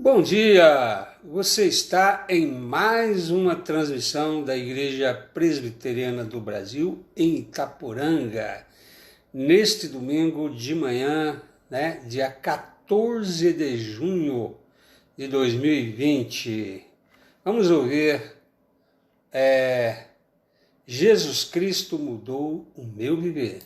Bom dia! Você está em mais uma transmissão da Igreja Presbiteriana do Brasil em Itaporanga, neste domingo de manhã, dia 14 de junho de 2020. Vamos ouvir Jesus Cristo mudou o meu viver.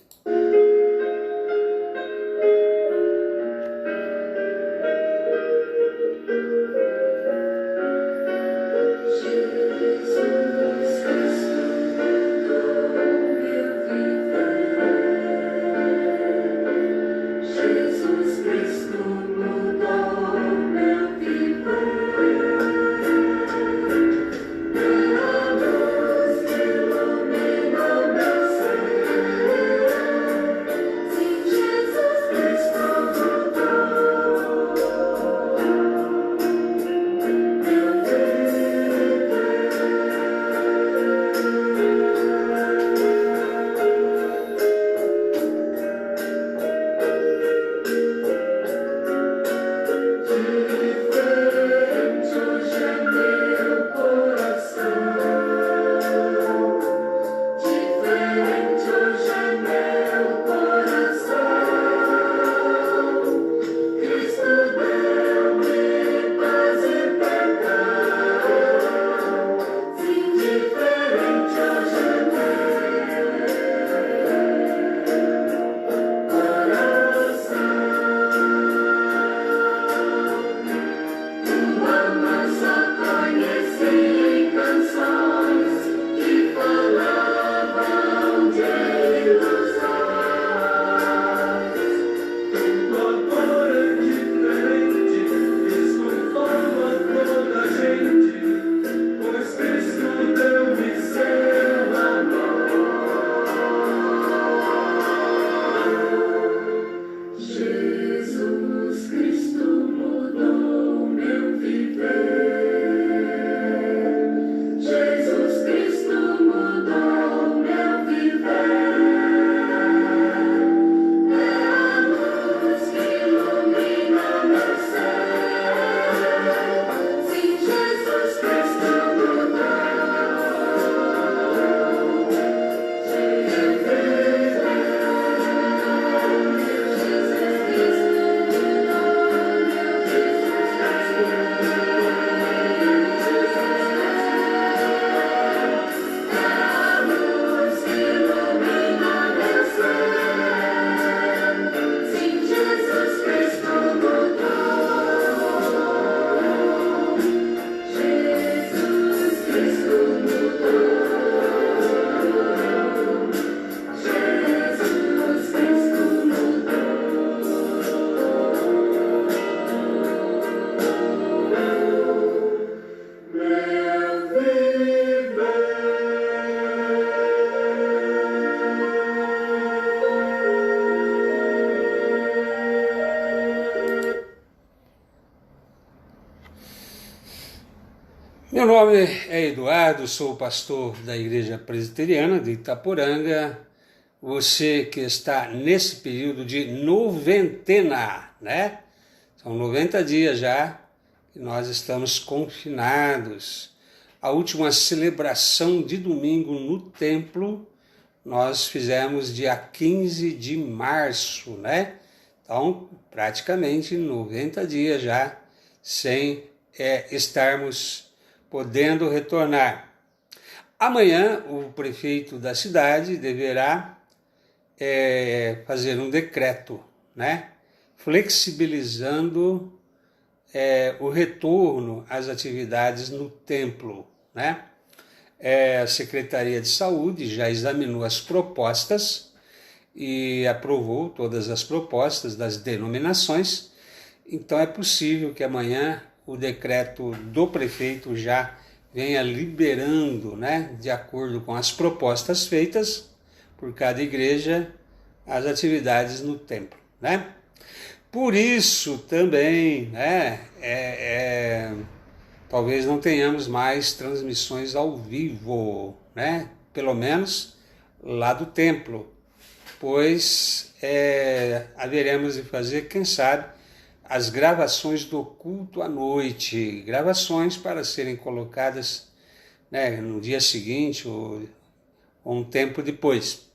Meu nome é Eduardo, sou pastor da Igreja Presbiteriana de Itaporanga. Você que está nesse período de noventena, né? São 90 dias já que nós estamos confinados. A última celebração de domingo no templo nós fizemos dia 15 de março, né? Então, praticamente 90 dias já sem estarmos podendo retornar. Amanhã, o prefeito da cidade deverá fazer um decreto, né, flexibilizando o retorno às atividades no templo, né? A Secretaria de Saúde já examinou as propostas e aprovou todas as propostas das denominações, então é possível que amanhã o decreto do prefeito já venha liberando, né, de acordo com as propostas feitas por cada igreja, as atividades no templo, né? Por isso também, né, talvez não tenhamos mais transmissões ao vivo, né, pelo menos lá do templo, pois haveremos de fazer, quem sabe, as gravações do culto à noite, gravações para serem colocadas, né, no dia seguinte ou um tempo depois.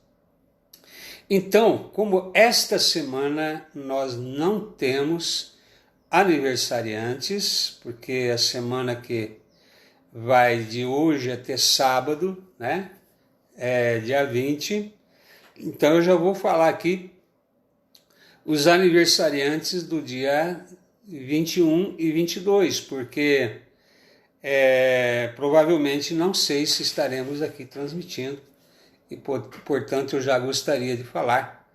Então, como esta semana nós não temos aniversariantes, porque a semana que vai de hoje até sábado, né, dia 20, então eu já vou falar aqui os aniversariantes do dia 21 e 22, porque provavelmente não sei se estaremos aqui transmitindo, e portanto eu já gostaria de falar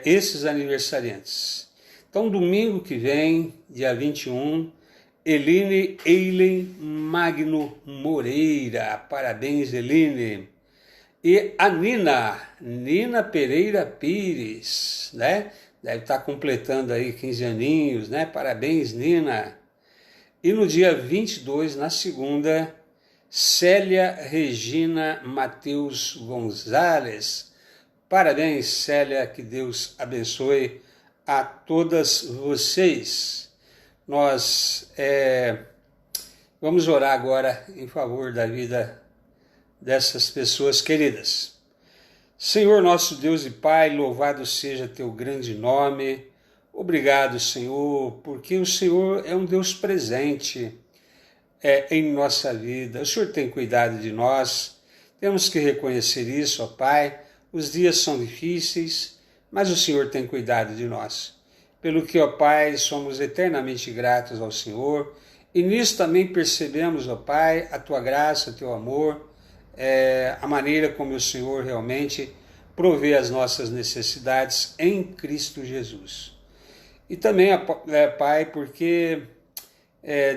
esses aniversariantes. Então, domingo que vem, dia 21, Eline Eilen Magno Moreira, parabéns Eline. E a Nina Pereira Pires, né? Deve estar completando aí 15 aninhos, né? Parabéns, Nina. E no dia 22, na segunda, Célia Regina Mateus Gonzalez. Parabéns, Célia, que Deus abençoe a todas vocês. Nós vamos orar agora em favor da vida dessas pessoas queridas. Senhor nosso Deus e Pai, louvado seja teu grande nome. Obrigado, Senhor, porque o Senhor é um Deus presente em nossa vida. O Senhor tem cuidado de nós, temos que reconhecer isso, ó Pai. Os dias são difíceis, mas o Senhor tem cuidado de nós. Pelo que, ó Pai, somos eternamente gratos ao Senhor, e nisso também percebemos, ó Pai, a Tua graça, o Teu amor, a maneira como o Senhor realmente provê as nossas necessidades em Cristo Jesus. E também, Pai, porque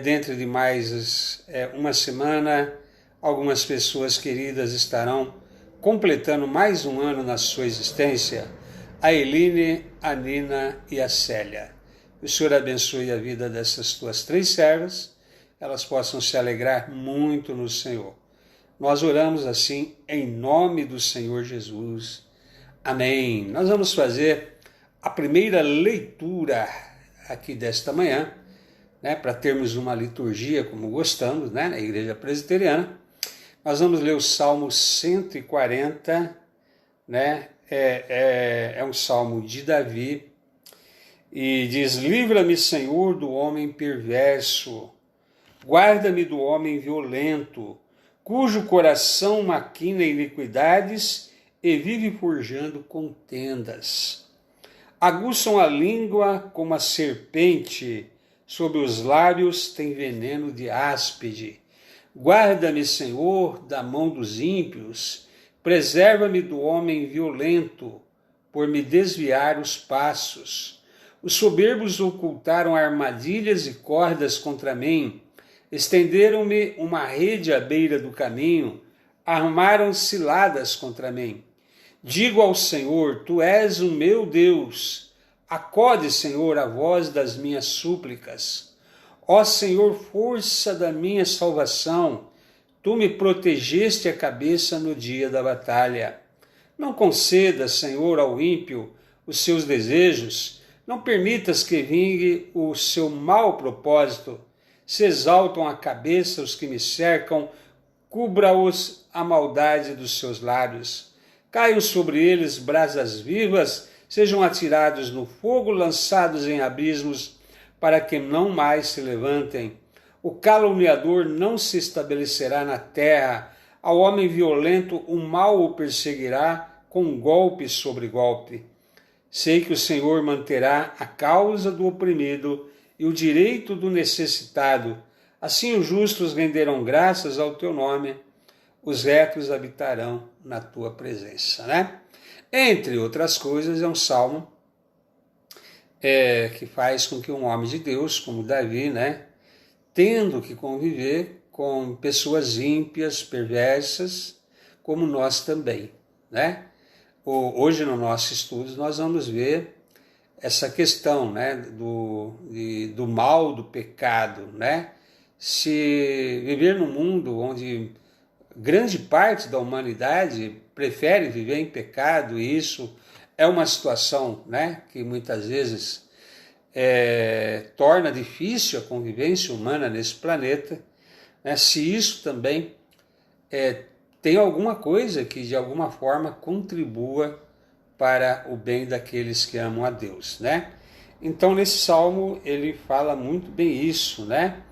dentro de mais uma semana, algumas pessoas queridas estarão completando mais um ano na sua existência, a Eline, a Nina e a Célia. O Senhor abençoe a vida dessas tuas 3 servas, elas possam se alegrar muito no Senhor. Nós oramos assim em nome do Senhor Jesus. Amém. Nós vamos fazer a primeira leitura aqui desta manhã, né, para termos uma liturgia como gostamos, né, na Igreja Presbiteriana. Nós vamos ler o Salmo 140, né, é um salmo de Davi, e diz: livra-me, Senhor, do homem perverso, guarda-me do homem violento, cujo coração maquina iniquidades e vive forjando contendas. Aguçam a língua como a serpente, sob os lábios tem veneno de áspide. Guarda-me, Senhor, da mão dos ímpios, preserva-me do homem violento, por me desviar os passos. Os soberbos ocultaram armadilhas e cordas contra mim, estenderam-me uma rede à beira do caminho, armaram ciladas contra mim. Digo ao Senhor, Tu és o meu Deus, acode, Senhor, a voz das minhas súplicas. Ó Senhor, força da minha salvação, Tu me protegeste a cabeça no dia da batalha. Não concedas, Senhor, ao ímpio os seus desejos, não permitas que vingue o seu mau propósito. Se exaltam a cabeça os que me cercam, cubra-os a maldade dos seus lábios. Caiam sobre eles brasas vivas, sejam atirados no fogo, lançados em abismos, para que não mais se levantem. O caluniador não se estabelecerá na terra, ao homem violento o mal o perseguirá com golpe sobre golpe. Sei que o Senhor manterá a causa do oprimido e o direito do necessitado. Assim os justos renderão graças ao teu nome, os retos habitarão na tua presença, né? Entre outras coisas, é um salmo que faz com que um homem de Deus, como Davi, né, tendo que conviver com pessoas ímpias, perversas, como nós também, né? Hoje, no nosso estudo, nós vamos ver essa questão, né, do mal, do pecado, né? Se viver num mundo onde grande parte da humanidade prefere viver em pecado, e isso é uma situação, né, que muitas vezes torna difícil a convivência humana nesse planeta, né? Se isso também tem alguma coisa que de alguma forma contribua para o bem daqueles que amam a Deus, né? Então nesse salmo ele fala muito bem isso, né?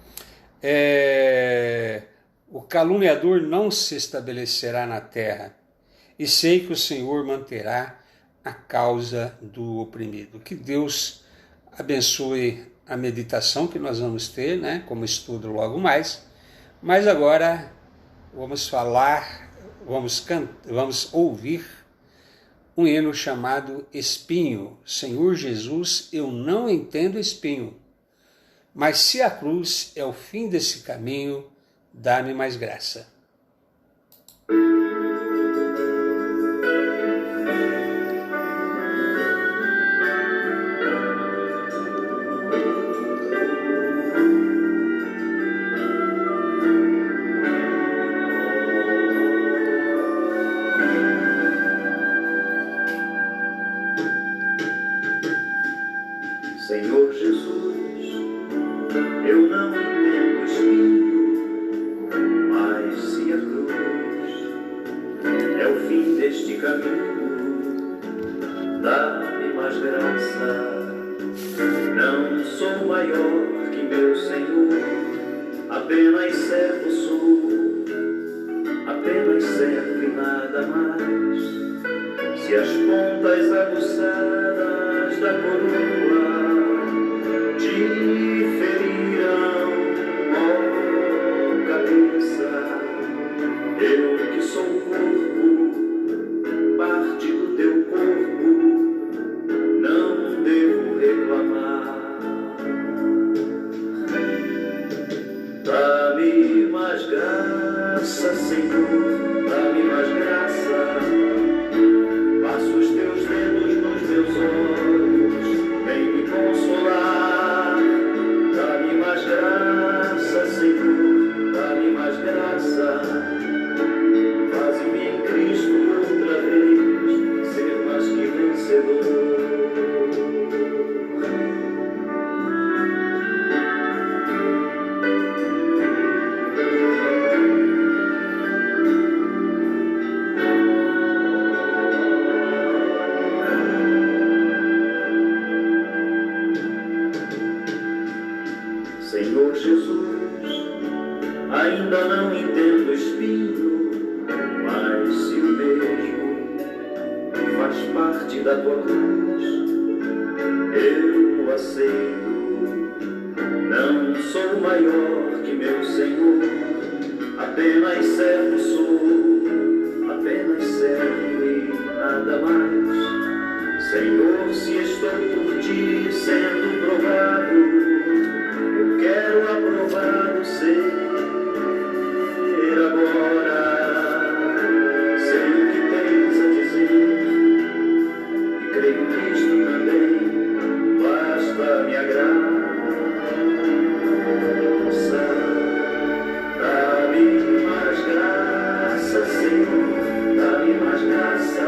O caluniador não se estabelecerá na terra, e sei que o Senhor manterá a causa do oprimido. Que Deus abençoe a meditação que nós vamos ter, né, como estudo logo mais. Mas agora vamos ouvir um hino chamado Espinho. Senhor Jesus, eu não entendo espinho, mas se a cruz é o fim desse caminho, dá-me mais graça. Senhor Jesus, eu não entendo espinho, mas se a cruz é o fim deste caminho, dá-me mais graça. Não sou maior que meu Senhor, apenas servo sou, apenas servo e nada mais. Se as pontas aguçadas da coroa te ferirão, ó cabeça, eu que sou corpo, parte do teu corpo, não devo reclamar. Dá-me mais graça, Senhor, dá-me mais graça. Passa os teus dedos nos meus olhos, vem me consolar. Dá-me mais graça, Senhor, dá-me mais graça. Faz-me em Cristo outra vez ser mais que vencedor. Senhor Jesus, ainda não entendo espinho, mas se o mesmo faz parte da tua cruz, eu o aceito. Não sou maior que meu Senhor, apenas servo sou, apenas servo e nada mais. Senhor, se estou por ti sendo provado, quero aprovado ser agora. Sei o que tens a dizer e creio nisto também. Basta me graça. Dá-me mais graça, Senhor, dá-me mais graça.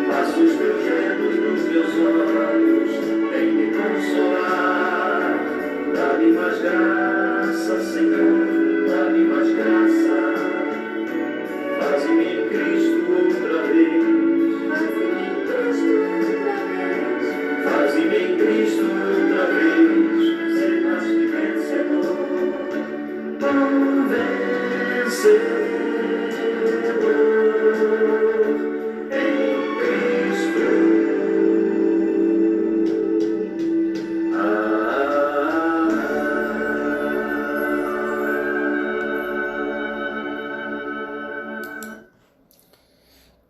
Passa os teus dedos nos meus olhos, vem me consolar. Dá-me mais graça, Senhor, dá-me mais graça. Faz-me em Cristo outra vez. Faz-me em Cristo outra vez. Ser mais que vencedor. Bom vencedor em Cristo.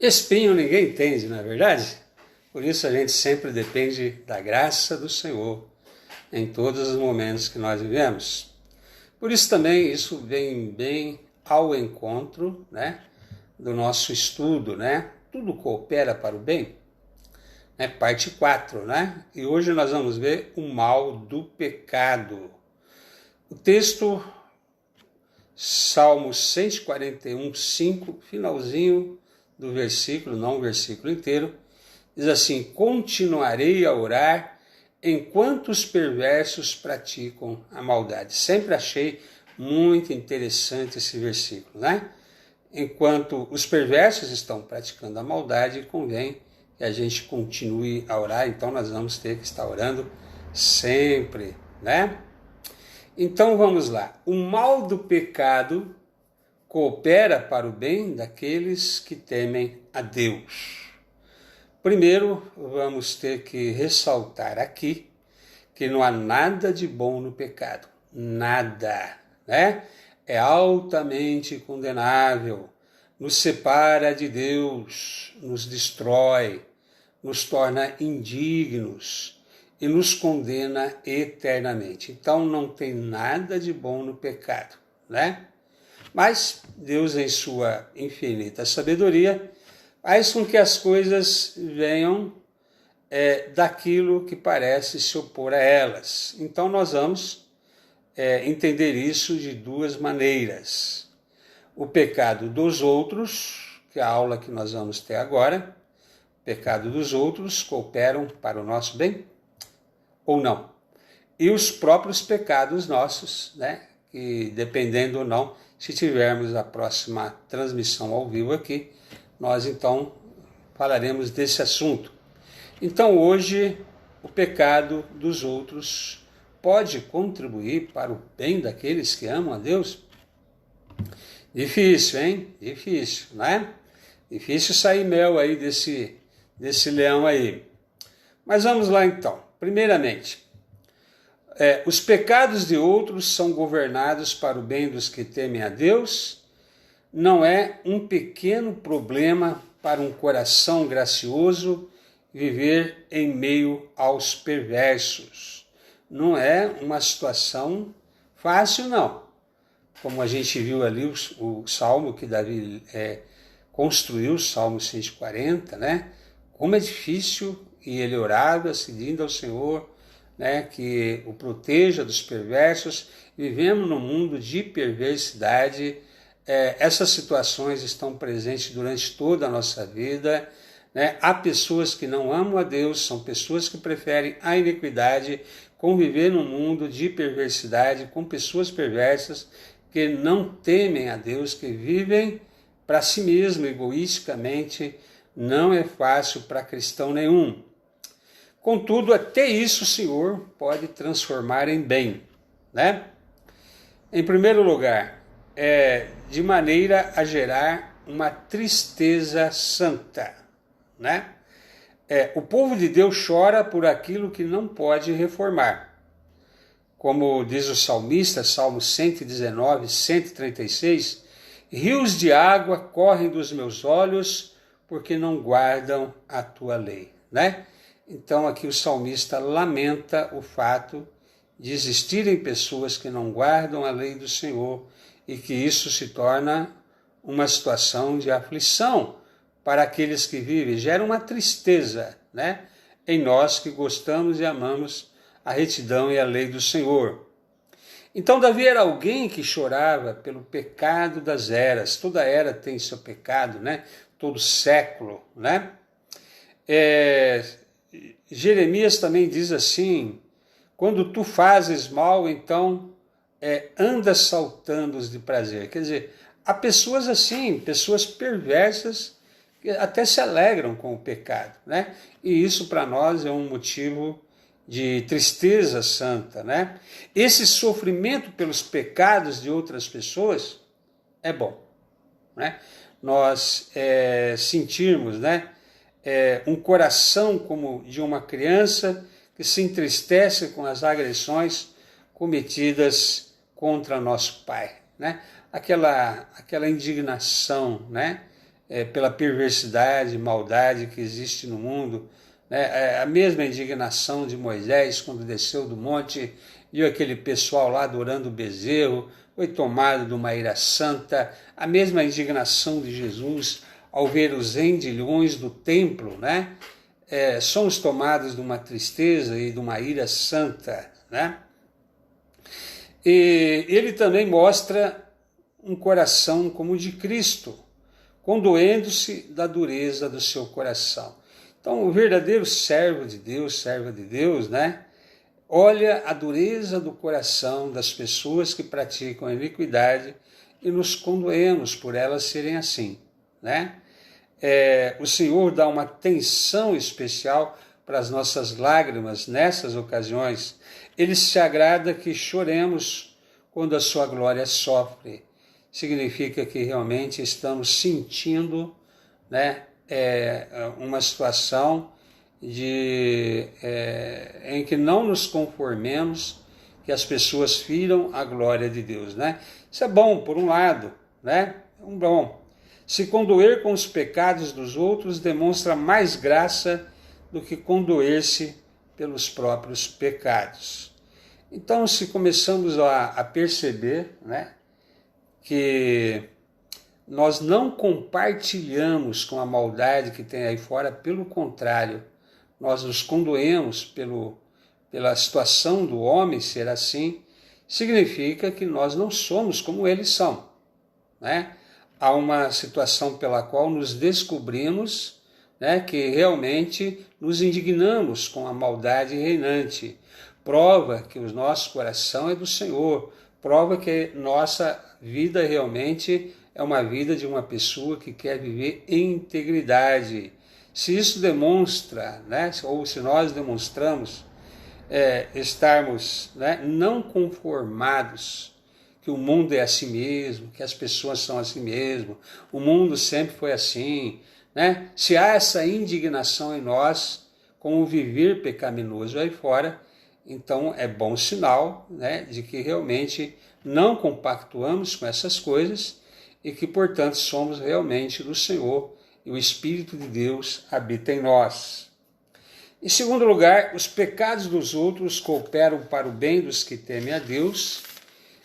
Espinho ninguém entende, não é verdade? Por isso a gente sempre depende da graça do Senhor em todos os momentos que nós vivemos. Por isso também isso vem bem ao encontro, né, do nosso estudo, né? Tudo coopera para o bem, né? Parte 4, né? E hoje nós vamos ver o mal do pecado. O texto, Salmo 141, 5, finalzinho do versículo, não o versículo inteiro, diz assim: continuarei a orar enquanto os perversos praticam a maldade. Sempre achei muito interessante esse versículo, né? Enquanto os perversos estão praticando a maldade, convém que a gente continue a orar, então nós vamos ter que estar orando sempre, né? Então vamos lá. O mal do pecado coopera para o bem daqueles que temem a Deus. Primeiro, vamos ter que ressaltar aqui que não há nada de bom no pecado. Nada, né? É altamente condenável, nos separa de Deus, nos destrói, nos torna indignos e nos condena eternamente. Então não tem nada de bom no pecado, né? Mas Deus, em sua infinita sabedoria, faz com que as coisas venham daquilo que parece se opor a elas. Então nós vamos entender isso de duas maneiras. O pecado dos outros, que é a aula que nós vamos ter agora, o pecado dos outros cooperam para o nosso bem ou não? E os próprios pecados nossos, né? Que dependendo ou não, se tivermos a próxima transmissão ao vivo aqui, nós então falaremos desse assunto. Então hoje o pecado dos outros pode contribuir para o bem daqueles que amam a Deus? Difícil, hein? Difícil, né? Difícil sair mel aí desse leão aí. Mas vamos lá então. Primeiramente, os pecados de outros são governados para o bem dos que temem a Deus. Não é um pequeno problema para um coração gracioso viver em meio aos perversos. Não é uma situação fácil, não. Como a gente viu ali o salmo que Davi construiu, o Salmo 140, né? Como é difícil, e ele orava, pedindo ao Senhor, né, que o proteja dos perversos. Vivemos num mundo de perversidade. Essas situações estão presentes durante toda a nossa vida, né? Há pessoas que não amam a Deus, são pessoas que preferem a iniquidade, conviver num mundo de perversidade, com pessoas perversas que não temem a Deus, que vivem para si mesmo, egoisticamente. Não é fácil para cristão nenhum. Contudo, até isso o Senhor pode transformar em bem, né? Em primeiro lugar, de maneira a gerar uma tristeza santa, né? O povo de Deus chora por aquilo que não pode reformar. Como diz o salmista, Salmo 119, 136, rios de água correm dos meus olhos porque não guardam a tua lei, né? Então aqui o salmista lamenta o fato de existirem pessoas que não guardam a lei do Senhor e que isso se torna uma situação de aflição para aqueles que vivem, gera uma tristeza, né, em nós que gostamos e amamos a retidão e a lei do Senhor. Então Davi era alguém que chorava pelo pecado das eras. Toda era tem seu pecado, né? Todo século, né? Jeremias também diz assim: quando tu fazes mal, então andas saltando-os de prazer. Quer dizer, há pessoas assim, pessoas perversas, que até se alegram com o pecado, né? E isso para nós é um motivo de tristeza santa, né? Esse sofrimento pelos pecados de outras pessoas é bom, né? Nós sentirmos, né, um coração como de uma criança que se entristece com as agressões cometidas contra nosso Pai, né? Aquela indignação, né, pela perversidade, maldade que existe no mundo, né? A mesma indignação de Moisés quando desceu do monte, viu aquele pessoal lá adorando o bezerro, foi tomado de uma ira santa. A mesma indignação de Jesus ao ver os endilhões do templo, né? Somos tomados de uma tristeza e de uma ira santa, né? E ele também mostra um coração como o de Cristo, condoendo-se da dureza do seu coração. Então, o verdadeiro servo de Deus, serva de Deus, né, olha a dureza do coração das pessoas que praticam a iniquidade e nos condoemos por elas serem assim, né? O Senhor dá uma atenção especial para as nossas lágrimas nessas ocasiões. Ele se agrada que choremos quando a sua glória sofre. Significa que realmente estamos sentindo, né, uma situação em que não nos conformemos que as pessoas firam a glória de Deus, né? Isso é bom, por um lado, né? Bom. Se condoer com os pecados dos outros demonstra mais graça do que condoer-se pelos próprios pecados. Então, se começamos a perceber, né, que nós não compartilhamos com a maldade que tem aí fora, pelo contrário, nós nos condoemos pela situação do homem ser assim, significa que nós não somos como eles são, né? Há uma situação pela qual nos descobrimos, né, que realmente nos indignamos com a maldade reinante. Prova que o nosso coração é do Senhor, prova que nossa vida realmente é uma vida de uma pessoa que quer viver em integridade. Se isso demonstra, né, ou se nós demonstramos estarmos, né, não conformados, que o mundo é assim mesmo, que as pessoas são assim mesmo, o mundo sempre foi assim, né? Se há essa indignação em nós com o viver pecaminoso aí fora, então é bom sinal, né, de que realmente não compactuamos com essas coisas e que, portanto, somos realmente do Senhor e o Espírito de Deus habita em nós. Em segundo lugar, os pecados dos outros cooperam para o bem dos que temem a Deus,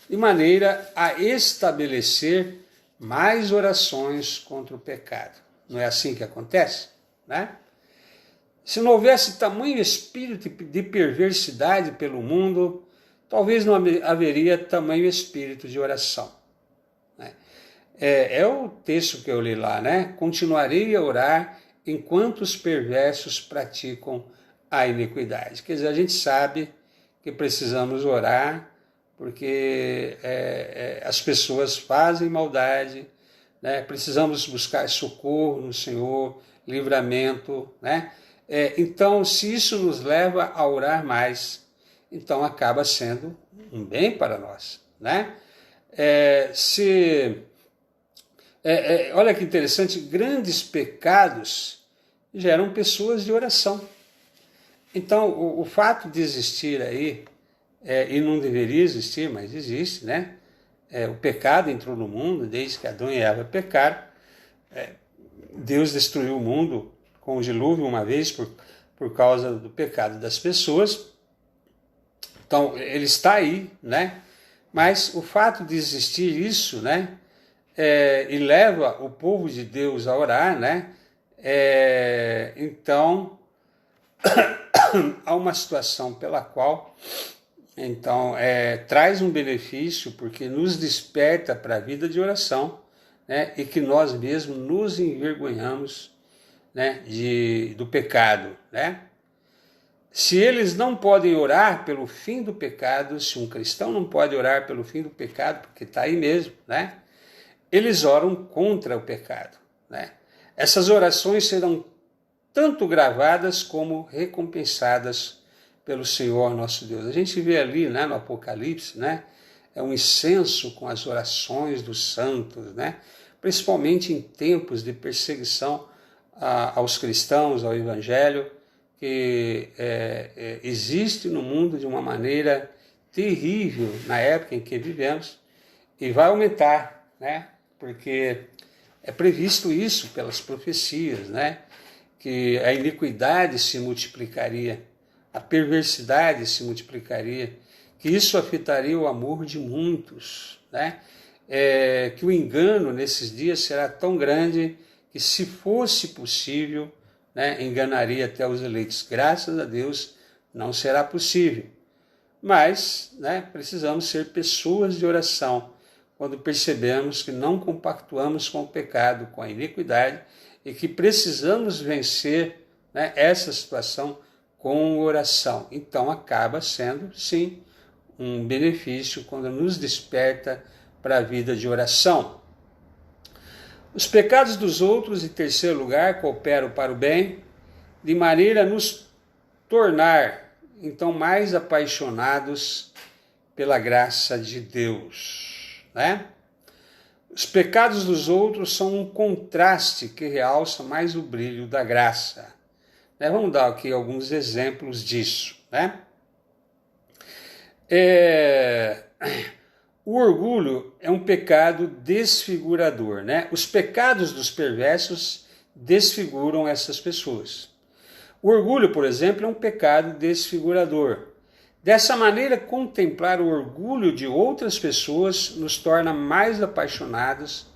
de maneira a estabelecer mais orações contra o pecado. Não é assim que acontece, né? Se não houvesse tamanho espírito de perversidade pelo mundo, talvez não haveria tamanho espírito de oração, né? É o texto que eu li lá, né? Continuarei a orar enquanto os perversos praticam a iniquidade. Quer dizer, a gente sabe que precisamos orar porque as pessoas fazem maldade, né? Precisamos buscar socorro no Senhor, livramento, né? Então, se isso nos leva a orar mais, então acaba sendo um bem para nós, né? Olha que interessante, grandes pecados geram pessoas de oração. Então, o fato de existir aí, e não deveria existir, mas existe, né? O pecado entrou no mundo desde que Adão e Eva pecaram. Deus destruiu o mundo com o dilúvio uma vez por causa do pecado das pessoas. Então, ele está aí, né? Mas o fato de existir isso, né? E leva o povo de Deus a orar, né? Então, há uma situação pela qual, então, traz um benefício, porque nos desperta para a vida de oração, né? E que nós mesmos nos envergonhamos, né? Do pecado, né? Se eles não podem orar pelo fim do pecado, se um cristão não pode orar pelo fim do pecado, porque está aí mesmo, né? Eles oram contra o pecado, né? Essas orações serão tanto gravadas como recompensadas pelo Senhor nosso Deus. A gente vê ali, né, no Apocalipse, né? É um incenso com as orações dos santos, né? Principalmente em tempos de perseguição aos cristãos, ao Evangelho, que existe no mundo de uma maneira terrível na época em que vivemos e vai aumentar, né? Porque é previsto isso pelas profecias, né? Que a iniquidade se multiplicaria, a perversidade se multiplicaria, que isso afetaria o amor de muitos, né? Que o engano nesses dias será tão grande que, se fosse possível, né, enganaria até os eleitos. Graças a Deus não será possível. Mas, né, precisamos ser pessoas de oração quando percebemos que não compactuamos com o pecado, com a iniquidade, e que precisamos vencer, né, essa situação com oração. Então acaba sendo, sim, um benefício quando nos desperta para a vida de oração. Os pecados dos outros, em terceiro lugar, cooperam para o bem, de maneira a nos tornar, então, mais apaixonados pela graça de Deus, né? Os pecados dos outros são um contraste que realça mais o brilho da graça. Vamos dar aqui alguns exemplos disso, né? O orgulho é um pecado desfigurador, né? Os pecados dos perversos desfiguram essas pessoas. O orgulho, por exemplo, é um pecado desfigurador. Dessa maneira, contemplar o orgulho de outras pessoas nos torna mais apaixonados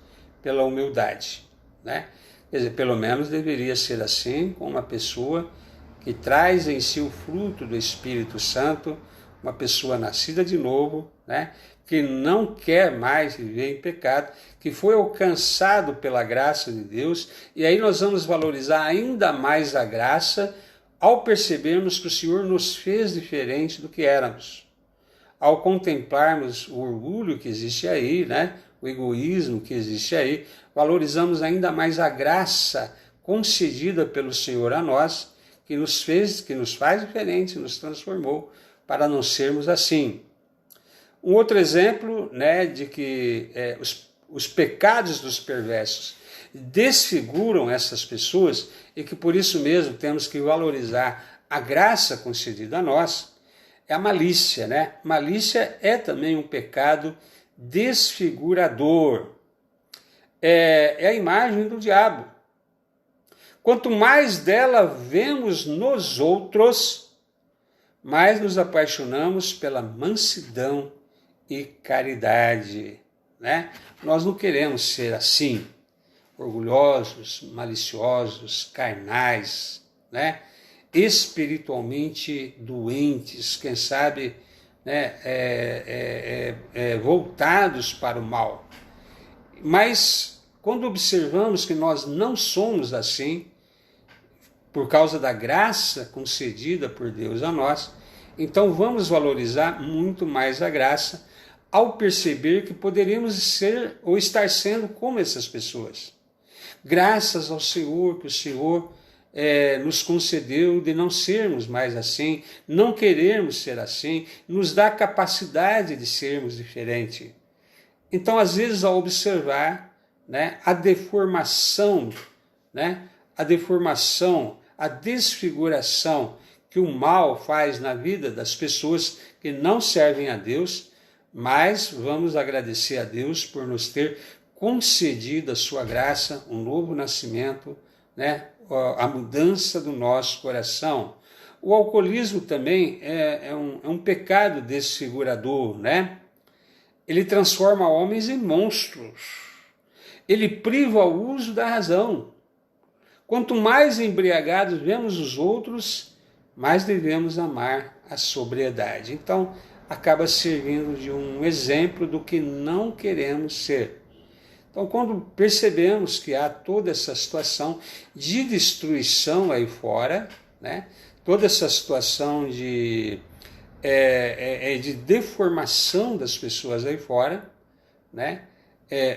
pela humildade, né? Quer dizer, pelo menos deveria ser assim com uma pessoa que traz em si o fruto do Espírito Santo, uma pessoa nascida de novo, né? Que não quer mais viver em pecado, que foi alcançado pela graça de Deus, e aí nós vamos valorizar ainda mais a graça ao percebermos que o Senhor nos fez diferente do que éramos. Ao contemplarmos o orgulho que existe aí, né? O egoísmo que existe aí, valorizamos ainda mais a graça concedida pelo Senhor a nós, que nos faz diferente, nos transformou para não sermos assim. Um outro exemplo, né, de que os pecados dos perversos desfiguram essas pessoas e que por isso mesmo temos que valorizar a graça concedida a nós, é a malícia, né? Malícia é também um pecado desfigurador. É a imagem do diabo. Quanto mais dela vemos nos outros, mais nos apaixonamos pela mansidão e caridade, né? Nós não queremos ser assim, orgulhosos, maliciosos, carnais, né? Espiritualmente doentes, quem sabe, né? Voltados para o mal. Mas quando observamos que nós não somos assim, por causa da graça concedida por Deus a nós, então vamos valorizar muito mais a graça ao perceber que poderíamos ser ou estar sendo como essas pessoas. Graças ao Senhor, que o Senhor nos concedeu de não sermos mais assim, não querermos ser assim, nos dá a capacidade de sermos diferentes. Então, às vezes, ao observar, né, a deformação, né, a desfiguração que o mal faz na vida das pessoas que não servem a Deus, mas vamos agradecer a Deus por nos ter concedido a sua graça, um novo nascimento, né, a mudança do nosso coração. O alcoolismo também é um pecado desfigurador, né? Ele transforma homens em monstros. Ele priva o uso da razão. Quanto mais embriagados vemos os outros, mais devemos amar a sobriedade. Então, acaba servindo de um exemplo do que não queremos ser. Então, quando percebemos que há toda essa situação de destruição aí fora, né? Toda essa situação de deformação das pessoas aí fora, né?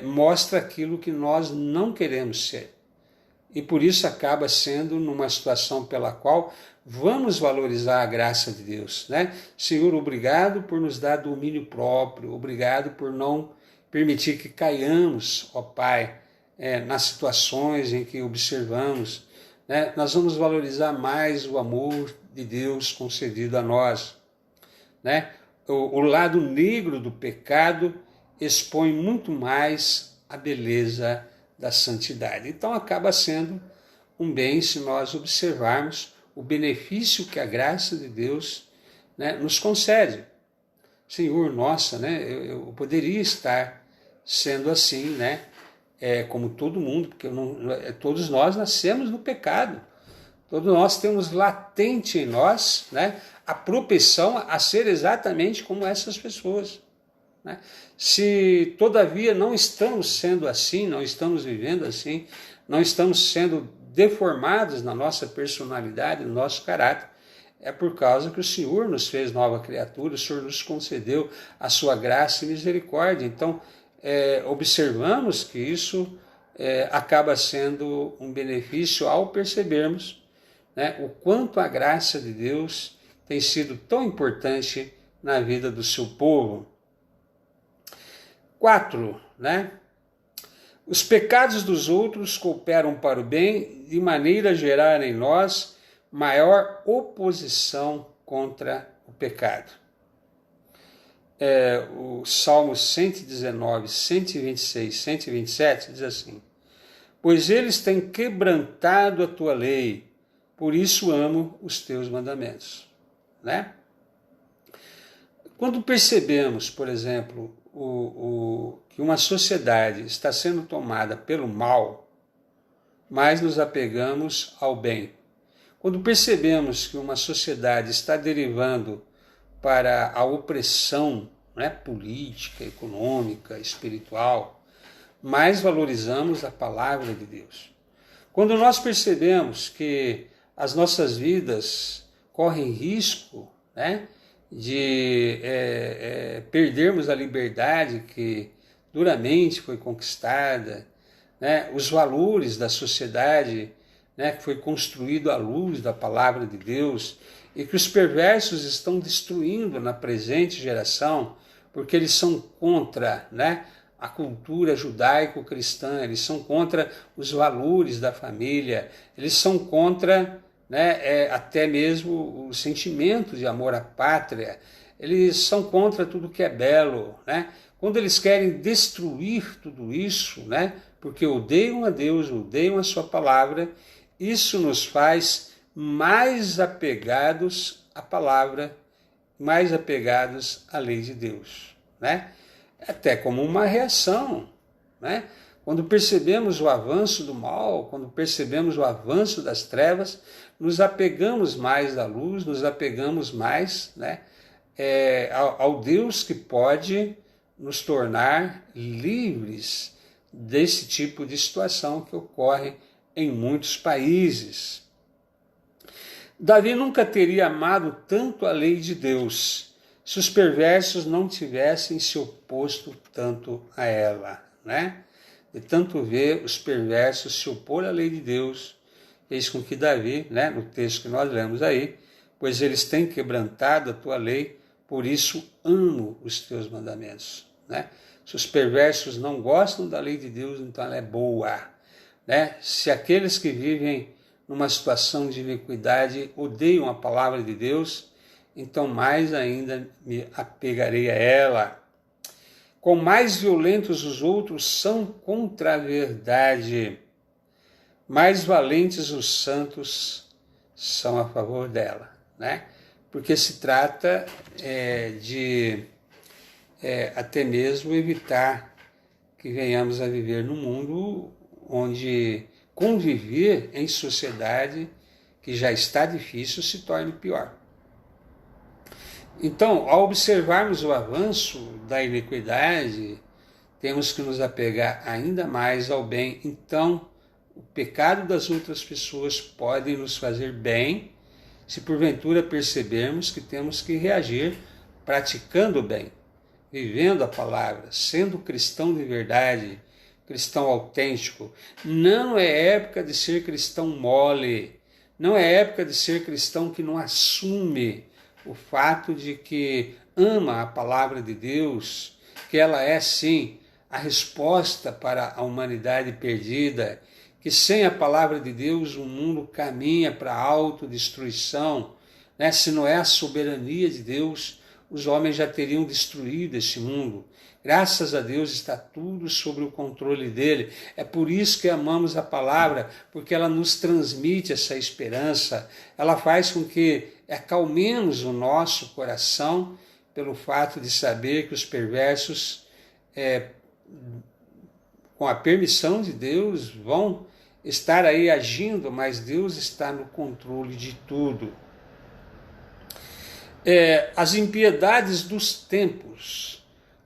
Mostra aquilo que nós não queremos ser. E por isso acaba sendo numa situação pela qual vamos valorizar a graça de Deus, né? Senhor, obrigado por nos dar domínio próprio, obrigado por não permitir que caiamos, ó Pai, nas situações em que observamos, né? Nós vamos valorizar mais o amor de Deus concedido a nós, né? O lado negro do pecado expõe muito mais a beleza da santidade. Então acaba sendo um bem se nós observarmos o benefício que a graça de Deus, né, nos concede. Senhor, nossa, né, eu poderia estar sendo assim, né, como todo mundo, porque todos nós nascemos no pecado. Todos nós temos latente em nós, né, a propensão a ser exatamente como essas pessoas, né? Se, todavia, não estamos sendo assim, não estamos vivendo assim, não estamos sendo deformados na nossa personalidade, no nosso caráter, é por causa que o Senhor nos fez nova criatura, o Senhor nos concedeu a sua graça e misericórdia. Então, observamos que isso acaba sendo um benefício ao percebermos, né, o quanto a graça de Deus tem sido tão importante na vida do seu povo. 4, né? Os pecados dos outros cooperam para o bem, de maneira a gerar em nós maior oposição contra o pecado. O Salmo 119, 126, 127 diz assim: pois eles têm quebrantado a tua lei, por isso amo os teus mandamentos. Né? Quando percebemos, por exemplo, que uma sociedade está sendo tomada pelo mal, mais nos apegamos ao bem. Quando percebemos que uma sociedade está derivando para a opressão, né, política, econômica, espiritual, mais valorizamos a palavra de Deus. Quando nós percebemos que as nossas vidas correm risco, né, de perdermos a liberdade que duramente foi conquistada, né, os valores da sociedade, né, que foi construído à luz da palavra de Deus, e que os perversos estão destruindo na presente geração, porque eles são contra, né, a cultura judaico-cristã, eles são contra os valores da família, eles são contra, né, até mesmo o sentimento de amor à pátria, eles são contra tudo que é belo, né? Quando eles querem destruir tudo isso, né, porque odeiam a Deus, odeiam a sua palavra, isso nos faz mais apegados à palavra, mais apegados à lei de Deus, né? Até como uma reação, né? Quando percebemos o avanço do mal, quando percebemos o avanço das trevas, nos apegamos mais à luz, nos apegamos mais, né, ao Deus que pode nos tornar livres desse tipo de situação que ocorre em muitos países. Davi nunca teria amado tanto a lei de Deus se os perversos não tivessem se oposto tanto a ela, né? De tanto ver os perversos se opor à lei de Deus, fez com que Davi, né, no texto que nós lemos aí, pois eles têm quebrantado a tua lei, por isso amo os teus mandamentos, né? Se os perversos não gostam da lei de Deus, então ela é boa, né? Se aqueles que vivem numa situação de iniquidade odeiam a palavra de Deus, então mais ainda me apegarei a ela. Com mais violentos os outros são contra a verdade, mais valentes os santos são a favor dela, né? Porque se trata de até mesmo evitar que venhamos a viver num mundo onde conviver em sociedade que já está difícil se torne pior. Então, ao observarmos o avanço da iniquidade, temos que nos apegar ainda mais ao bem. Então, o pecado das outras pessoas pode nos fazer bem, se porventura percebermos que temos que reagir praticando o bem, vivendo a palavra, sendo cristão de verdade, cristão autêntico. Não é época de ser cristão mole, não é época de ser cristão que não assume o fato de que ama a palavra de Deus, que ela é sim a resposta para a humanidade perdida, que sem a palavra de Deus o mundo caminha para a autodestruição, né? Se não é a soberania de Deus, os homens já teriam destruído esse mundo. Graças a Deus está tudo sob o controle dele. É por isso que amamos a palavra, porque ela nos transmite essa esperança, ela faz com que acalmemos o nosso coração pelo fato de saber que os perversos, com a permissão de Deus, vão estar aí agindo, mas Deus está no controle de tudo. As impiedades dos tempos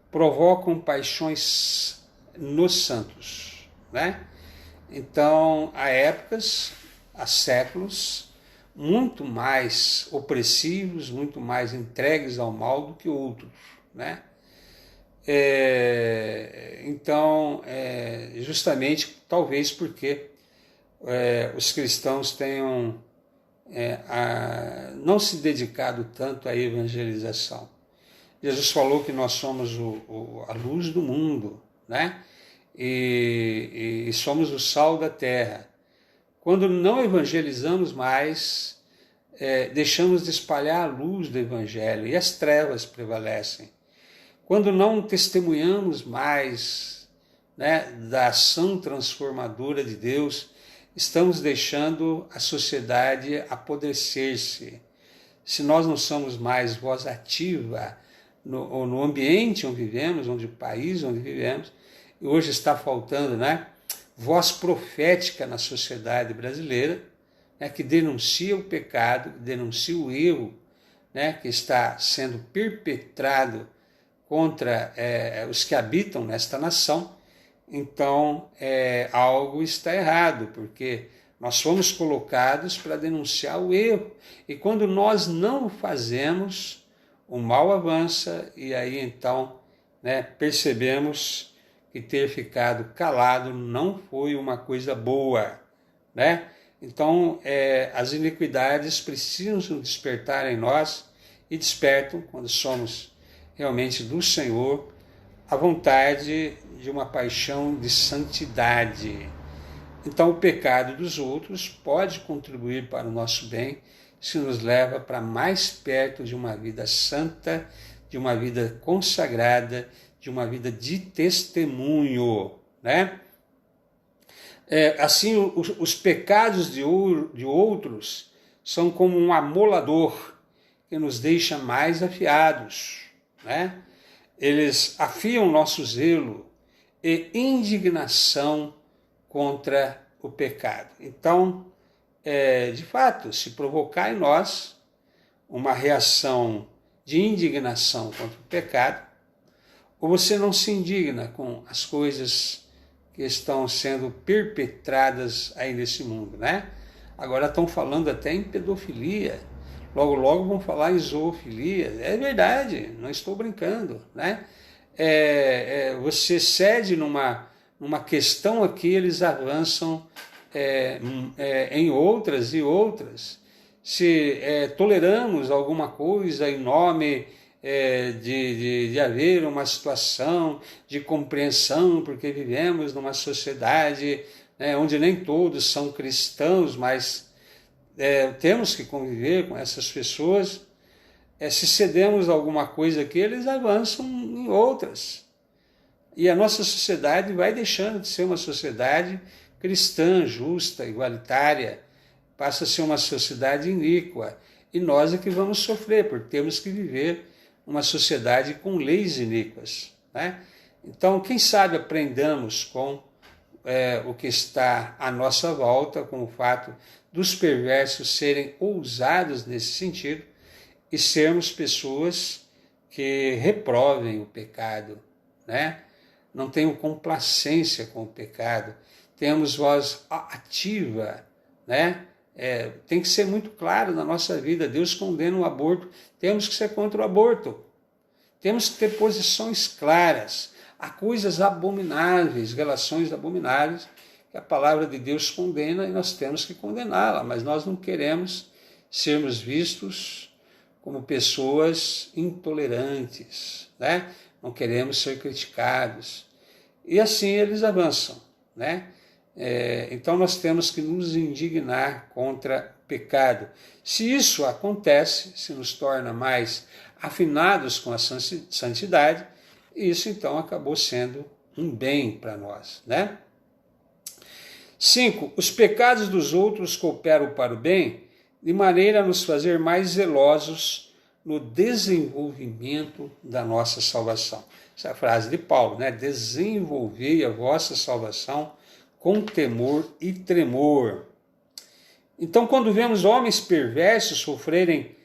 provocam paixões nos santos, né? Então, há épocas, há séculos, muito mais opressivos, muito mais entregues ao mal do que outros, né? Então, justamente, talvez porque os cristãos tenham não se dedicado tanto à evangelização. Jesus falou que nós somos a luz do mundo, né? E somos o sal da terra. Quando não evangelizamos mais, deixamos de espalhar a luz do evangelho e as trevas prevalecem. Quando não testemunhamos mais, né, da ação transformadora de Deus, estamos deixando a sociedade apodrecer-se. Se nós não somos mais voz ativa no ambiente onde vivemos, no país onde vivemos, e hoje está faltando, né, voz profética na sociedade brasileira, né, que denuncia o pecado, denuncia o erro, né, que está sendo perpetrado contra os que habitam nesta nação. Então, algo está errado, porque nós fomos colocados para denunciar o erro. E quando nós não o fazemos, o mal avança, e aí então, né, percebemos que ter ficado calado não foi uma coisa boa, né? Então, as iniquidades precisam despertar em nós, e despertam quando somos realmente do Senhor, a vontade de uma paixão de santidade. Então, o pecado dos outros pode contribuir para o nosso bem, se nos leva para mais perto de uma vida santa, de uma vida consagrada, de uma vida de testemunho, né? Assim, os pecados de outros são como um amolador que nos deixa mais afiados, né? Eles afiam nosso zelo e indignação contra o pecado. Então, de fato, se provocar em nós uma reação de indignação contra o pecado, ou você não se indigna com as coisas que estão sendo perpetradas aí nesse mundo, né? Agora estão falando até em pedofilia, logo logo vão falar em zoofilia. É verdade, não estou brincando, né? Você cede numa questão aqui, eles avançam em outras e outras. Se toleramos alguma coisa em nome de haver uma situação de compreensão, porque vivemos numa sociedade, né, onde nem todos são cristãos, mas temos que conviver com essas pessoas. Se cedemos alguma coisa aqui, eles avançam em outras. E a nossa sociedade vai deixando de ser uma sociedade cristã, justa, igualitária, passa a ser uma sociedade iníqua. E nós é que vamos sofrer, porque temos que viver uma sociedade com leis iníquas, né? Então, quem sabe aprendamos com o que está à nossa volta, com o fato dos perversos serem ousados nesse sentido, e sermos pessoas que reprovem o pecado, né? Não tenham complacência com o pecado, temos voz ativa, né? Tem que ser muito claro na nossa vida. Deus condena o aborto, temos que ser contra o aborto, temos que ter posições claras. Há coisas abomináveis, relações abomináveis, que a palavra de Deus condena, e nós temos que condená-la, mas nós não queremos sermos vistos como pessoas intolerantes, né? Não queremos ser criticados. E assim eles avançam, né? Então nós temos que nos indignar contra o pecado. Se isso acontece, se nos torna mais afinados com a santidade, isso então acabou sendo um bem para nós, né? 5. Os pecados dos outros cooperam para o bem, de maneira a nos fazer mais zelosos no desenvolvimento da nossa salvação. Essa é a frase de Paulo, né? Desenvolvei a vossa salvação com temor e tremor. Então, quando vemos homens perversos sofrerem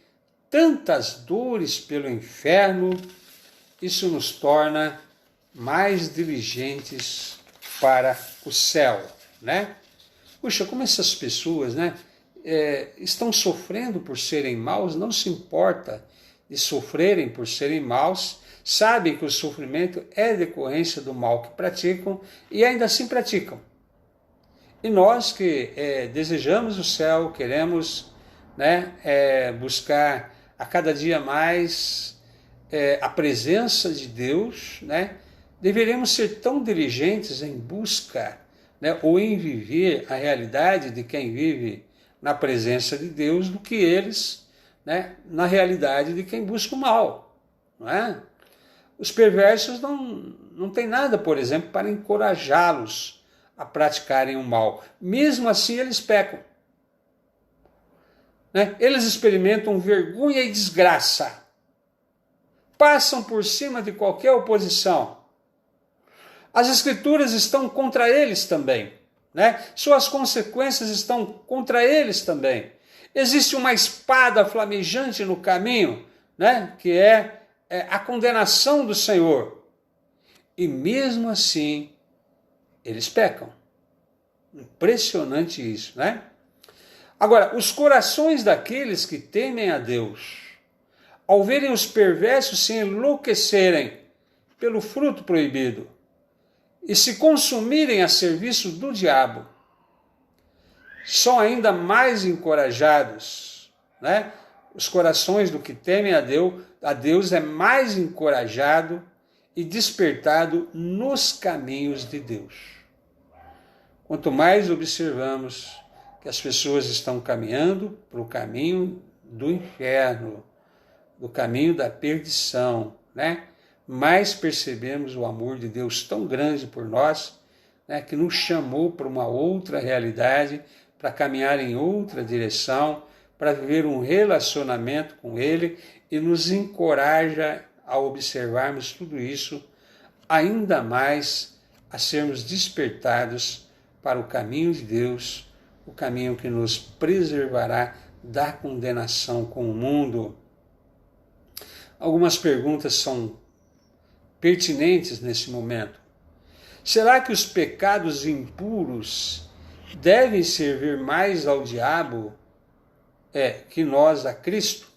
tantas dores pelo inferno, isso nos torna mais diligentes para o céu, né? Puxa, como essas pessoas, né? estão sofrendo por serem maus, não se importa de sofrerem por serem maus, sabem que o sofrimento é decorrência do mal que praticam e ainda assim praticam. E nós que desejamos o céu, queremos, né, buscar a cada dia mais a presença de Deus, né, deveríamos ser tão diligentes em busca, né, ou em viver a realidade de quem vive na presença de Deus do que eles, né, na realidade de quem busca o mal. Não é? Os perversos não têm nada, por exemplo, para encorajá-los a praticarem o mal. Mesmo assim, eles pecam. Né? Eles experimentam vergonha e desgraça. Passam por cima de qualquer oposição. As Escrituras estão contra eles também. Né? Suas consequências estão contra eles também. Existe uma espada flamejante no caminho, né? Que é a condenação do Senhor. E mesmo assim, eles pecam. Impressionante isso, né? Agora, os corações daqueles que temem a Deus, ao verem os perversos se enlouquecerem pelo fruto proibido e se consumirem a serviço do diabo, são ainda mais encorajados, né? Os corações do que temem a Deus é mais encorajado e despertado nos caminhos de Deus. Quanto mais observamos que as pessoas estão caminhando para o caminho do inferno, do caminho da perdição, né? Mais percebemos o amor de Deus tão grande por nós, né? Que nos chamou para uma outra realidade, para caminhar em outra direção, para viver um relacionamento com Ele, e nos encoraja a observarmos tudo isso, ainda mais a sermos despertados para o caminho de Deus, o caminho que nos preservará da condenação com o mundo. Algumas perguntas são pertinentes nesse momento. Será que os pecados impuros devem servir mais ao diabo que nós a Cristo?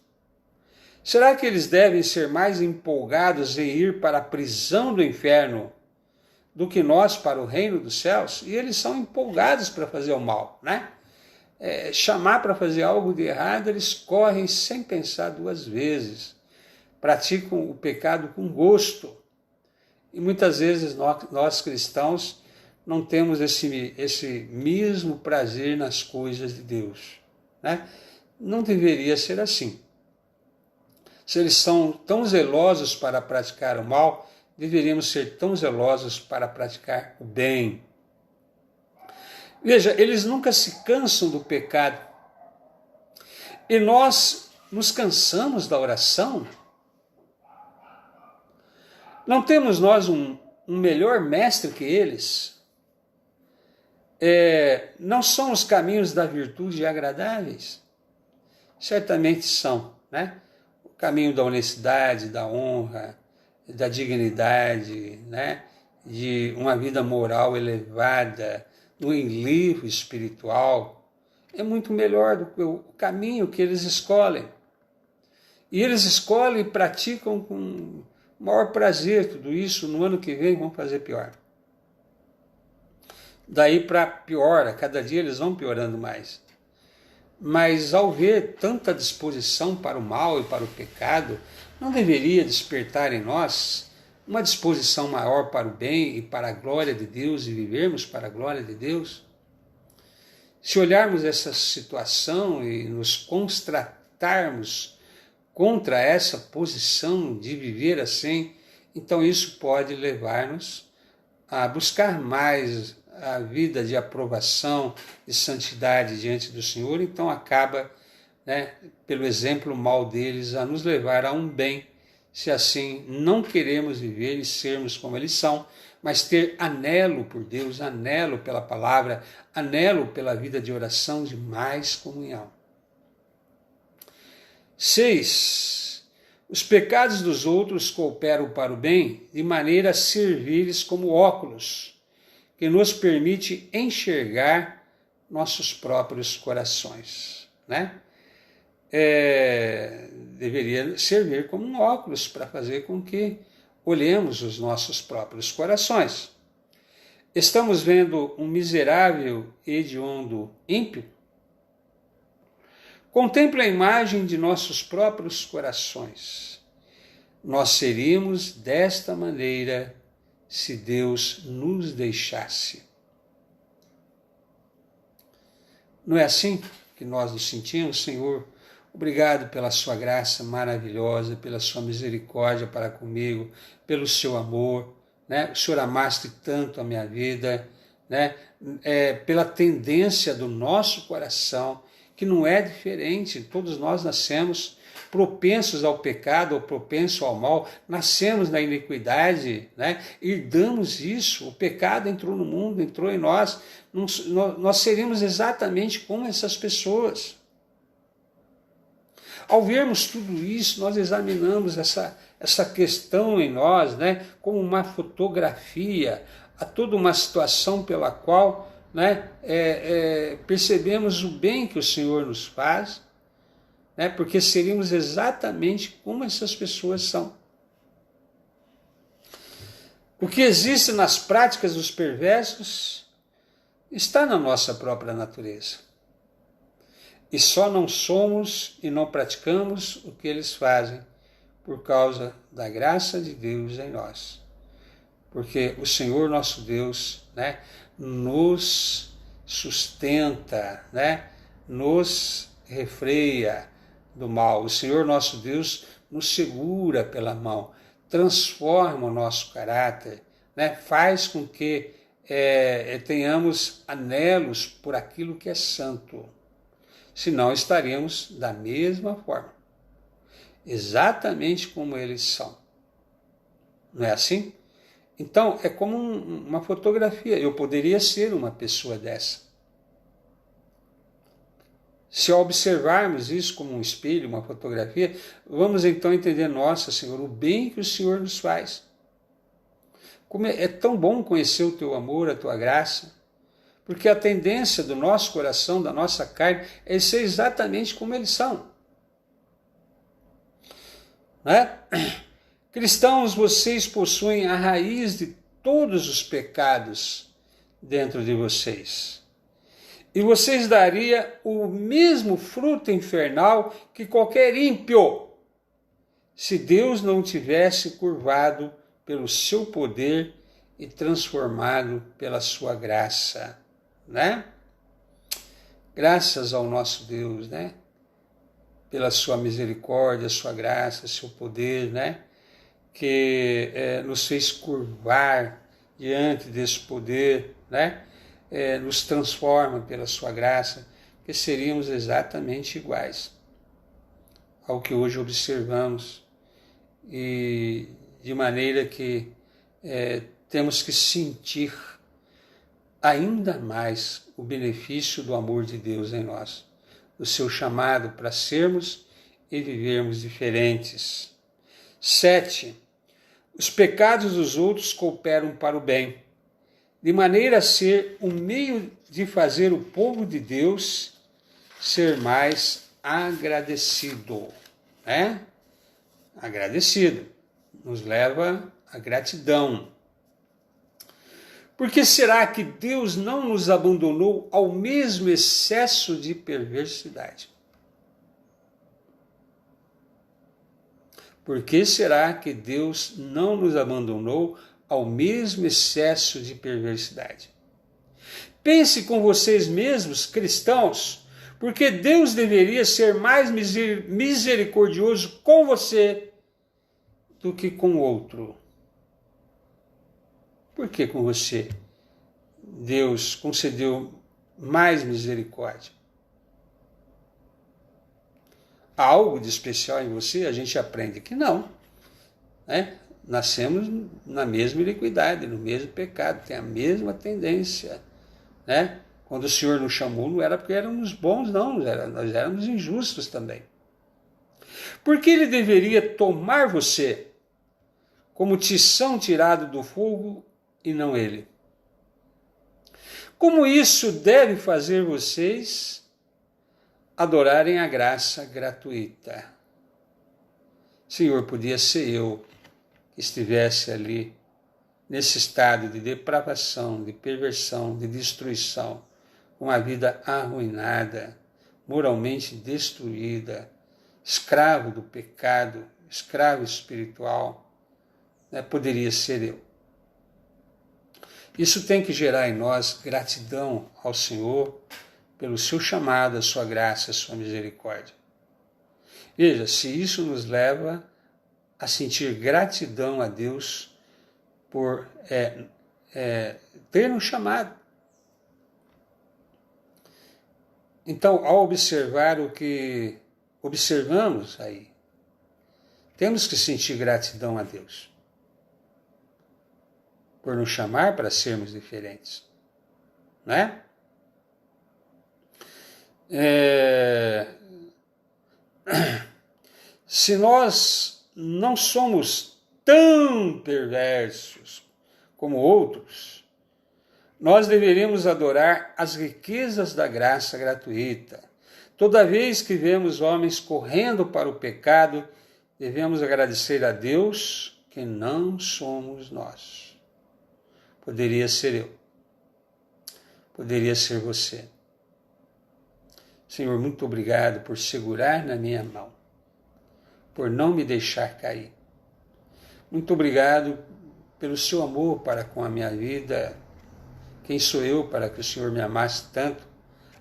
Será que eles devem ser mais empolgados em ir para a prisão do inferno do que nós para o reino dos céus? E eles são empolgados para fazer o mal, né? Chamar para fazer algo de errado, eles correm sem pensar duas vezes. Praticam o pecado com gosto. E muitas vezes nós cristãos não temos esse mesmo prazer nas coisas de Deus, né? Não deveria ser assim. Se eles são tão zelosos para praticar o mal, deveríamos ser tão zelosos para praticar o bem. Veja, eles nunca se cansam do pecado. E nós nos cansamos da oração. Não temos nós um melhor mestre que eles? Não são os caminhos da virtude agradáveis? Certamente são, né? O caminho da honestidade, da honra, da dignidade, né? De uma vida moral elevada, do enlevo espiritual, é muito melhor do que o caminho que eles escolhem. E eles escolhem e praticam com maior prazer tudo isso. No ano que vem vão fazer pior. Daí para pior, a cada dia eles vão piorando mais. Mas ao ver tanta disposição para o mal e para o pecado, não deveria despertar em nós uma disposição maior para o bem e para a glória de Deus, e vivermos para a glória de Deus? Se olharmos essa situação e nos constratarmos contra essa posição de viver assim, então isso pode levar-nos a buscar mais a vida de aprovação e santidade diante do Senhor. Então acaba, né, pelo exemplo mal deles, a nos levar a um bem, se assim não queremos viver e sermos como eles são, mas ter anelo por Deus, anelo pela palavra, anelo pela vida de oração, de mais comunhão. 6. Os pecados dos outros cooperam para o bem, de maneira a servir-lhes como óculos, que nos permite enxergar nossos próprios corações, né? Deveria servir como um óculos para fazer com que olhemos os nossos próprios corações. Estamos vendo um miserável e hediondo ímpio? Contemple a imagem de nossos próprios corações. Nós seríamos desta maneira se Deus nos deixasse. Não é assim que nós nos sentimos, Senhor? Obrigado pela sua graça maravilhosa, pela sua misericórdia para comigo, pelo seu amor, né? O Senhor amaste tanto a minha vida, né? Pela tendência do nosso coração, que não é diferente. Todos nós nascemos propensos ao pecado ou propensos ao mal, nascemos na iniquidade, né? Herdamos isso, o pecado entrou no mundo, entrou em nós, nós seríamos exatamente como essas pessoas. Ao vermos tudo isso, nós examinamos essa questão em nós, né, como uma fotografia a toda uma situação pela qual, né, percebemos o bem que o Senhor nos faz, né, porque seríamos exatamente como essas pessoas são. O que existe nas práticas dos perversos está na nossa própria natureza. E só não somos e não praticamos o que eles fazem por causa da graça de Deus em nós. Porque o Senhor nosso Deus, né, nos sustenta, né, nos refreia do mal. O Senhor nosso Deus nos segura pela mão, transforma o nosso caráter, né, faz com que tenhamos anelos por aquilo que é santo. Senão estaríamos da mesma forma, exatamente como eles são. Não é assim? Então, é como uma fotografia. Eu poderia ser uma pessoa dessa. Se observarmos isso como um espelho, uma fotografia, vamos então entender, nossa, Senhor, o bem que o Senhor nos faz. Como é tão bom conhecer o Teu amor, a Tua graça, porque a tendência do nosso coração, da nossa carne, é ser exatamente como eles são. Né? Cristãos, vocês possuem a raiz de todos os pecados dentro de vocês. E vocês dariam o mesmo fruto infernal que qualquer ímpio, se Deus não tivesse curvado pelo seu poder e transformado pela sua graça. Né? Graças ao nosso Deus, né? Pela sua misericórdia, sua graça, seu poder, né? Que nos fez curvar diante desse poder, né? Nos transforma pela sua graça, que seríamos exatamente iguais ao que hoje observamos, e de maneira que temos que sentir ainda mais o benefício do amor de Deus em nós, do seu chamado para sermos e vivermos diferentes. 7. Os pecados dos outros cooperam para o bem, de maneira a ser um meio de fazer o povo de Deus ser mais agradecido. Né? Agradecido nos leva à gratidão. Por que será que Deus não nos abandonou ao mesmo excesso de perversidade? Por que será que Deus não nos abandonou ao mesmo excesso de perversidade? Pense com vocês mesmos, cristãos, porque Deus deveria ser mais misericordioso com você do que com o outro. Por que com você Deus concedeu mais misericórdia? Há algo de especial em você? A gente aprende que não. Né? Nascemos na mesma iniquidade, no mesmo pecado, tem a mesma tendência. Né? Quando o Senhor nos chamou, não era porque éramos bons, não, nós éramos injustos também. Por que Ele deveria tomar você como tição tirado do fogo e não ele? Como isso deve fazer vocês adorarem a graça gratuita? Senhor, podia ser eu que estivesse ali nesse estado de depravação, de perversão, de destruição, uma vida arruinada, moralmente destruída, escravo do pecado, escravo espiritual, né? Poderia ser eu. Isso tem que gerar em nós gratidão ao Senhor pelo seu chamado, a sua graça, a sua misericórdia. Veja, se isso nos leva a sentir gratidão a Deus por ter nos chamado. Então, ao observar o que observamos aí, temos que sentir gratidão a Deus por nos chamar para sermos diferentes, né? Se nós não somos tão perversos como outros, nós deveríamos adorar as riquezas da graça gratuita. Toda vez que vemos homens correndo para o pecado, devemos agradecer a Deus que não somos nós. Poderia ser eu. Poderia ser você. Senhor, muito obrigado por segurar na minha mão, por não me deixar cair. Muito obrigado pelo seu amor para com a minha vida. Quem sou eu para que o Senhor me amasse tanto,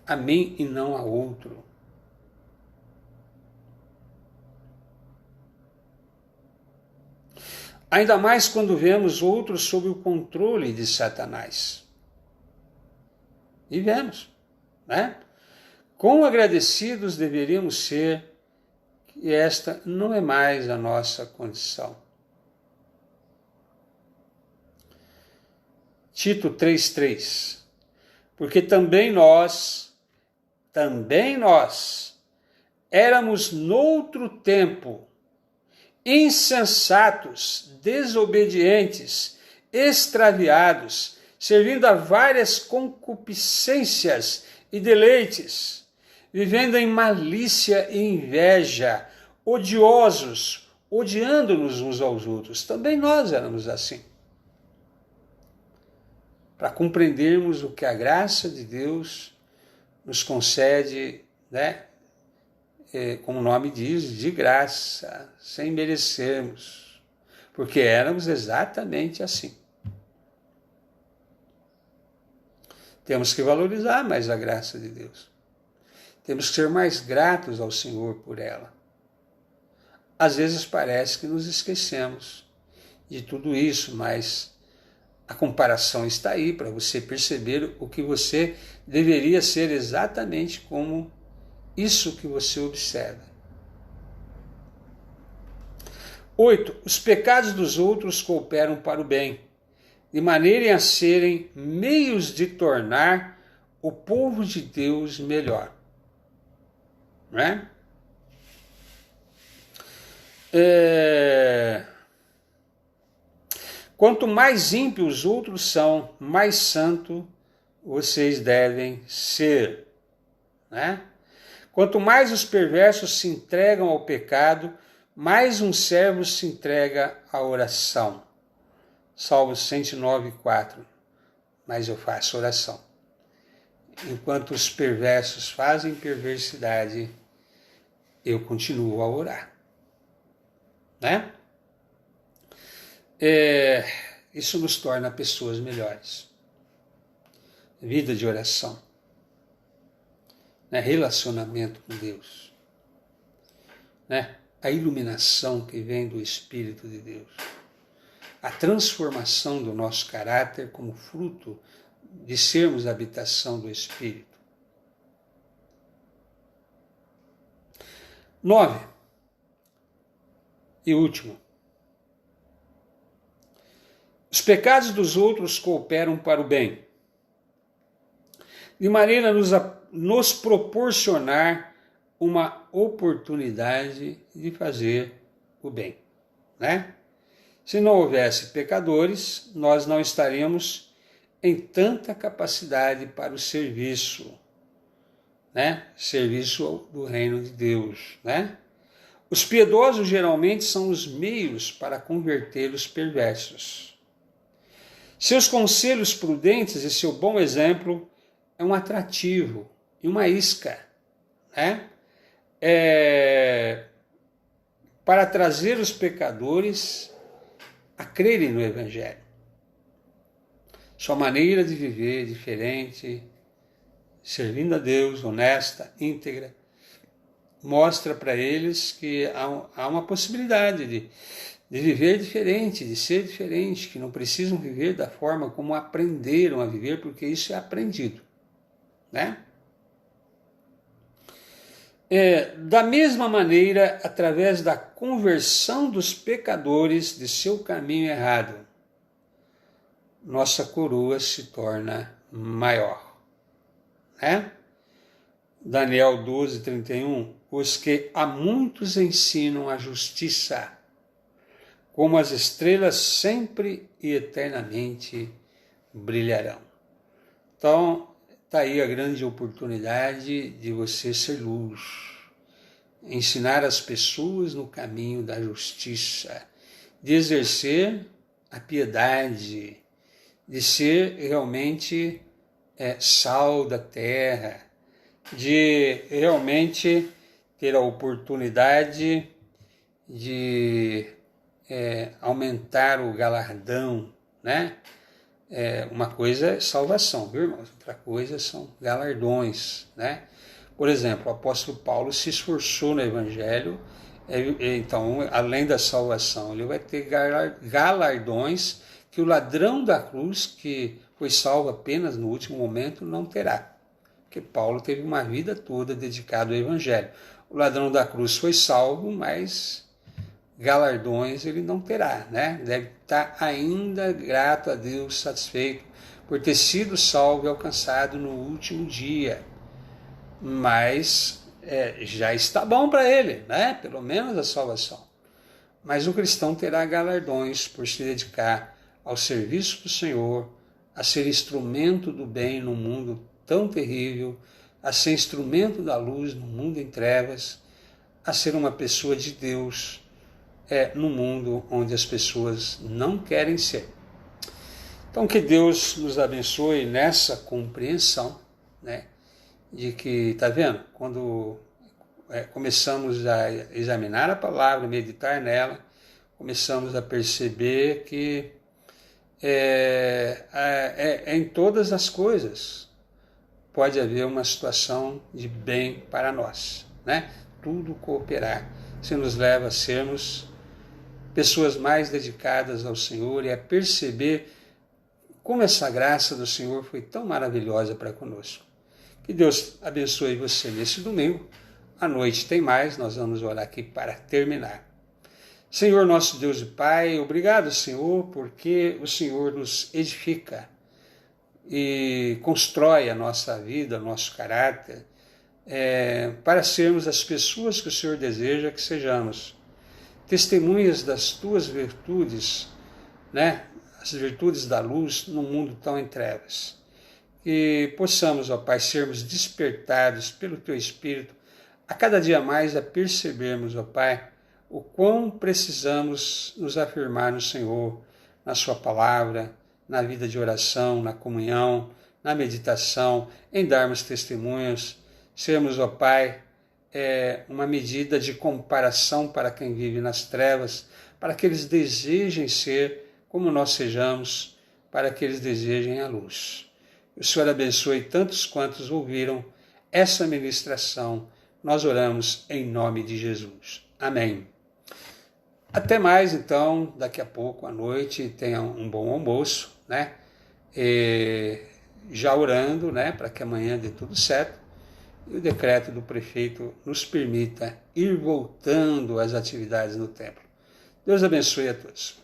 a mim e não a outro? Ainda mais quando vemos outros sob o controle de Satanás. E vemos, né? Quão agradecidos deveríamos ser que esta não é mais a nossa condição. Tito 3,3. Porque também nós, éramos noutro tempo, insensatos, desobedientes, extraviados, servindo a várias concupiscências e deleites, vivendo em malícia e inveja, odiosos, odiando-nos uns aos outros. Também nós éramos assim. Para compreendermos o que a graça de Deus nos concede, né? Como o nome diz, de graça, sem merecermos, porque éramos exatamente assim. Temos que valorizar mais a graça de Deus. Temos que ser mais gratos ao Senhor por ela. Às vezes parece que nos esquecemos de tudo isso, mas a comparação está aí para você perceber o que você deveria ser exatamente como isso que você observa. 8. Os pecados dos outros cooperam para o bem, de maneira a serem meios de tornar o povo de Deus melhor. Não é? Quanto mais ímpios os outros são, mais santo vocês devem ser. Né? Quanto mais os perversos se entregam ao pecado, mais um servo se entrega à oração. Salmos 109:4. Mas eu faço oração. Enquanto os perversos fazem perversidade, eu continuo a orar. Né? Isso nos torna pessoas melhores. Vida de oração. Né? Relacionamento com Deus. Né? A iluminação que vem do Espírito de Deus. A transformação do nosso caráter como fruto de sermos a habitação do Espírito. 9. E último. Os pecados dos outros cooperam para o bem, de maneira a nos proporcionar uma oportunidade de fazer o bem. Né? Se não houvesse pecadores, nós não estaríamos em tanta capacidade para o serviço, né? Serviço do reino de Deus, né? Os piedosos geralmente são os meios para converter os perversos. Seus conselhos prudentes e seu bom exemplo é um atrativo e uma isca, né? Para trazer os pecadores a crerem no Evangelho. Sua maneira de viver diferente, servindo a Deus, honesta, íntegra, mostra para eles que há uma possibilidade de viver diferente, de ser diferente, que não precisam viver da forma como aprenderam a viver, porque isso é aprendido, né? Da mesma maneira, através da conversão dos pecadores de seu caminho errado, nossa coroa se torna maior, né? Daniel 12:31, os que a muitos ensinam a justiça, como as estrelas sempre e eternamente brilharão. Então, está aí a grande oportunidade de você ser luz, ensinar as pessoas no caminho da justiça, de exercer a piedade, de ser realmente sal da terra, de realmente ter a oportunidade de aumentar o galardão, né? Uma coisa é salvação, viu, irmãos? Outra coisa são galardões, né? Por exemplo, o apóstolo Paulo se esforçou no Evangelho, então, além da salvação, ele vai ter galardões que o ladrão da cruz, que foi salvo apenas no último momento, não terá. Porque Paulo teve uma vida toda dedicada ao Evangelho. O ladrão da cruz foi salvo, mas galardões ele não terá, né? Deve estar ainda grato a Deus, satisfeito por ter sido salvo e alcançado no último dia. Mas já está bom para ele, né? Pelo menos a salvação. Mas o cristão terá galardões por se dedicar ao serviço do Senhor, a ser instrumento do bem no mundo tão terrível, a ser instrumento da luz no mundo em trevas, a ser uma pessoa de Deus no mundo onde as pessoas não querem ser. Então, que Deus nos abençoe nessa compreensão, né? De que, tá vendo? Quando começamos a examinar a palavra, meditar nela, começamos a perceber que em todas as coisas pode haver uma situação de bem para nós, né? Tudo cooperar. Isso nos leva a sermos pessoas mais dedicadas ao Senhor e a perceber como essa graça do Senhor foi tão maravilhosa para conosco. Que Deus abençoe você nesse domingo. À noite tem mais, nós vamos orar aqui para terminar. Senhor nosso Deus e Pai, obrigado, Senhor, porque o Senhor nos edifica e constrói a nossa vida, o nosso caráter, para sermos as pessoas que o Senhor deseja que sejamos. Testemunhas das tuas virtudes, né? As virtudes da luz num mundo tão em trevas. Que possamos, ó Pai, sermos despertados pelo Teu Espírito a cada dia mais a percebermos, ó Pai, o quão precisamos nos afirmar no Senhor, na Sua palavra, na vida de oração, na comunhão, na meditação, em darmos testemunhos, sermos, ó Pai, uma medida de comparação para quem vive nas trevas, para que eles desejem ser como nós sejamos, para que eles desejem a luz. O Senhor abençoe tantos quantos ouviram essa ministração. Nós oramos em nome de Jesus. Amém. Até mais, então, daqui a pouco, à noite, tenha um bom almoço, né? Já orando, né, para que amanhã dê tudo certo. E o decreto do prefeito nos permita ir voltando às atividades no templo. Deus abençoe a todos.